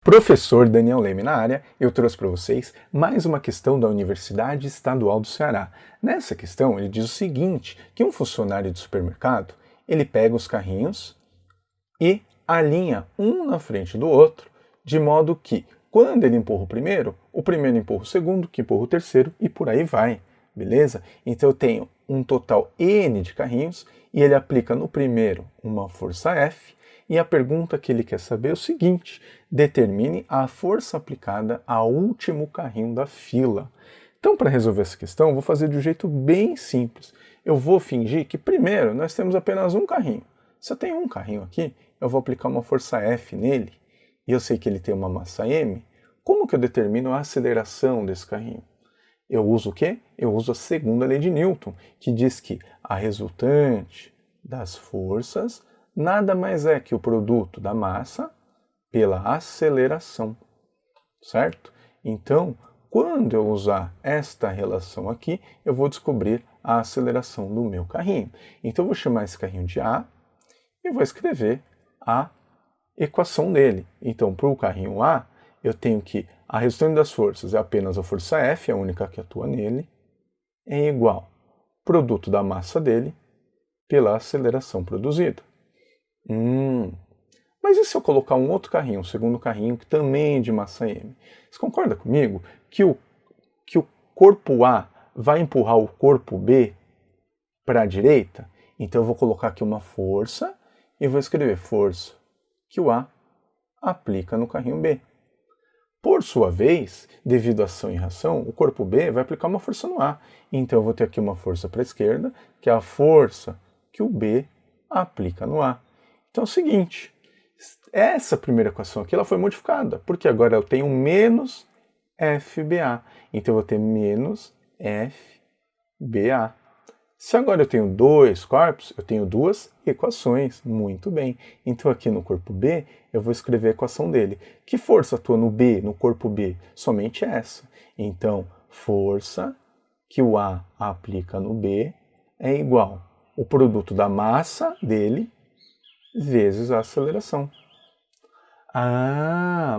Professor Daniel Leme na área, eu trouxe para vocês mais uma questão da Universidade Estadual do Ceará. Nessa questão, ele diz o seguinte, que um funcionário de supermercado, ele pega os carrinhos e alinha um na frente do outro, de modo que, quando ele empurra o primeiro empurra o segundo, que empurra o terceiro, e por aí vai, beleza? Então eu tenho um total N de carrinhos, e ele aplica no primeiro uma força F, e a pergunta que ele quer saber é o seguinte: determine a força aplicada ao último carrinho da fila. Então, para resolver essa questão, eu vou fazer de um jeito bem simples. Eu vou fingir que, primeiro, nós temos apenas um carrinho. Se eu tenho um carrinho aqui, eu vou aplicar uma força F nele, e eu sei que ele tem uma massa m. Como que eu determino a aceleração desse carrinho? Eu uso o quê? Eu uso a segunda lei de Newton, que diz que a resultante das forças nada mais é que o produto da massa pela aceleração, certo? Então, quando eu usar esta relação aqui, eu vou descobrir a aceleração do meu carrinho. Então, eu vou chamar esse carrinho de A e vou escrever a equação dele. Então, para o carrinho A, eu tenho que a resultante das forças é apenas a força F, a única que atua nele, é igual produto da massa dele pela aceleração produzida. Mas e se eu colocar um outro carrinho, um segundo carrinho, que também é de massa m? Você concorda comigo que o corpo A vai empurrar o corpo B para a direita? Então eu vou colocar aqui uma força e vou escrever força que o A aplica no carrinho B. Por sua vez, devido à ação e reação, o corpo B vai aplicar uma força no A. Então eu vou ter aqui uma força para a esquerda, que é a força que o B aplica no A. Então é o seguinte, essa primeira equação aqui ela foi modificada, porque agora eu tenho menos FBA. Então eu vou ter menos FBA. Se agora eu tenho dois corpos, eu tenho duas equações. Muito bem. Então aqui no corpo B, eu vou escrever a equação dele. Que força atua no B, no corpo B? Somente essa. Então, força que o A aplica no B é igual o produto da massa dele vezes a aceleração.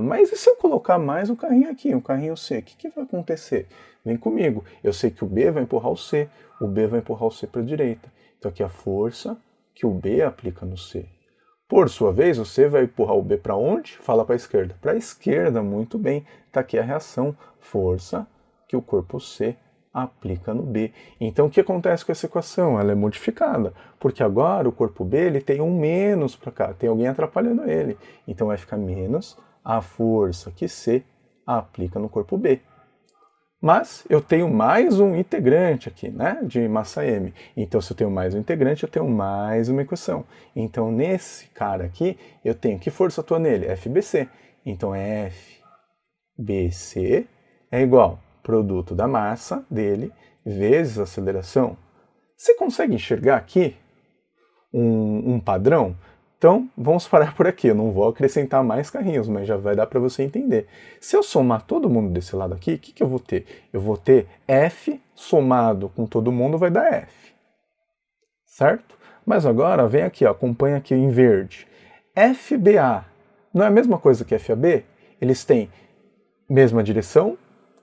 Mas e se eu colocar mais um carrinho aqui, um carrinho C? O que vai acontecer? Vem comigo. Eu sei que o B vai empurrar o C vai empurrar o C para a direita. Então aqui a força que o B aplica no C. Por sua vez, o C vai empurrar o B para onde? Fala para a esquerda. Para a esquerda, muito bem. Está aqui a reação. Força que o corpo C aplica no B. Então o que acontece com essa equação? Ela é modificada, porque agora o corpo B ele tem um menos para cá, tem alguém atrapalhando ele. Então vai ficar menos a força que C aplica no corpo B. Mas eu tenho mais um integrante aqui, né, de massa m. Então se eu tenho mais um integrante, eu tenho mais uma equação. Então nesse cara aqui, eu tenho que força atua nele? FBC. Então FBC é igual produto da massa dele vezes a aceleração. Você consegue enxergar aqui um padrão? Então, vamos parar por aqui. Eu não vou acrescentar mais carrinhos, mas já vai dar para você entender. Se eu somar todo mundo desse lado aqui, o que eu vou ter? Eu vou ter F somado com todo mundo vai dar F. Certo? Mas agora, vem aqui, ó, acompanha aqui em verde. FBA não é a mesma coisa que FAB? Eles têm mesma direção,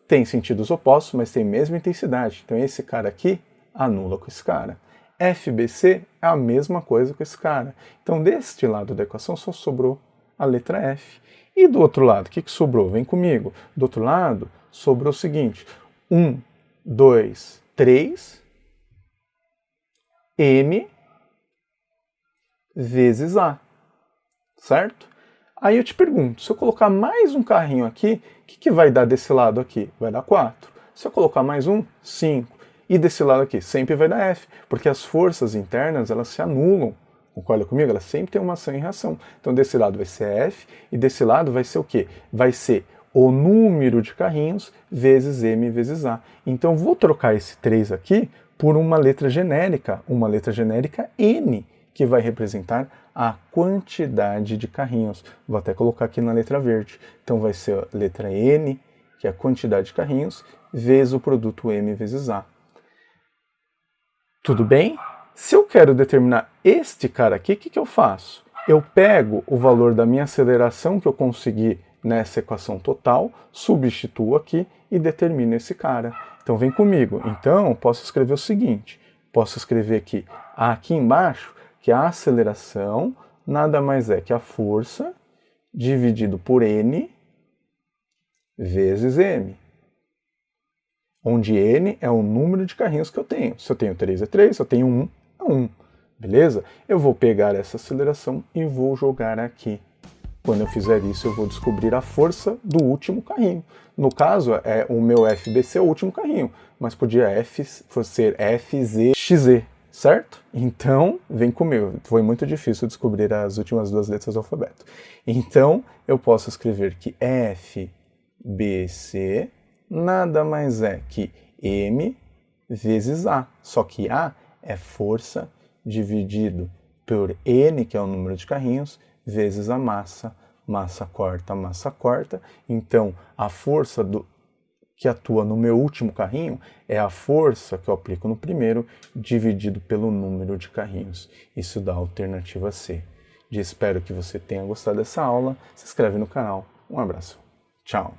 tem sentidos opostos, mas tem a mesma intensidade. Então esse cara aqui anula com esse cara. FBC é a mesma coisa com esse cara. Então deste lado da equação só sobrou a letra F. E do outro lado, o que sobrou? Vem comigo. Do outro lado, sobrou o seguinte. 1, 2, 3, M vezes A. Certo? Aí eu te pergunto, se eu colocar mais um carrinho aqui, o que vai dar desse lado aqui? Vai dar 4. Se eu colocar mais um, 5. E desse lado aqui, sempre vai dar F, porque as forças internas, elas se anulam. Concorda comigo? Elas sempre têm uma ação e reação. Então desse lado vai ser F, e desse lado vai ser o quê? Vai ser o número de carrinhos vezes M vezes A. Então vou trocar esse 3 aqui por uma letra genérica N, que vai representar a quantidade de carrinhos. Vou até colocar aqui na letra verde. Então vai ser a letra N, que é a quantidade de carrinhos, vezes o produto M vezes A. Tudo bem? Se eu quero determinar este cara aqui, o que eu faço? Eu pego o valor da minha aceleração que eu consegui nessa equação total, substituo aqui e determino esse cara. Então vem comigo. Então posso escrever o seguinte, posso escrever aqui embaixo que a aceleração nada mais é que a força dividido por n vezes m, onde n é o número de carrinhos que eu tenho. Se eu tenho 3 é 3, se eu tenho 1 é 1, beleza? Eu vou pegar essa aceleração e vou jogar aqui. Quando eu fizer isso, eu vou descobrir a força do último carrinho. No caso, o meu FBC é o último carrinho, mas podia ser FZXZ, certo? Então, vem comigo. Foi muito difícil descobrir as últimas duas letras do alfabeto. Então, eu posso escrever que FBC nada mais é que M vezes A. Só que A é força dividido por N, que é o número de carrinhos, vezes a massa. Massa corta. Então, a força que atua no meu último carrinho é a força que eu aplico no primeiro dividido pelo número de carrinhos. Isso dá a alternativa C. Espero que você tenha gostado dessa aula. Se inscreve no canal. Um abraço. Tchau.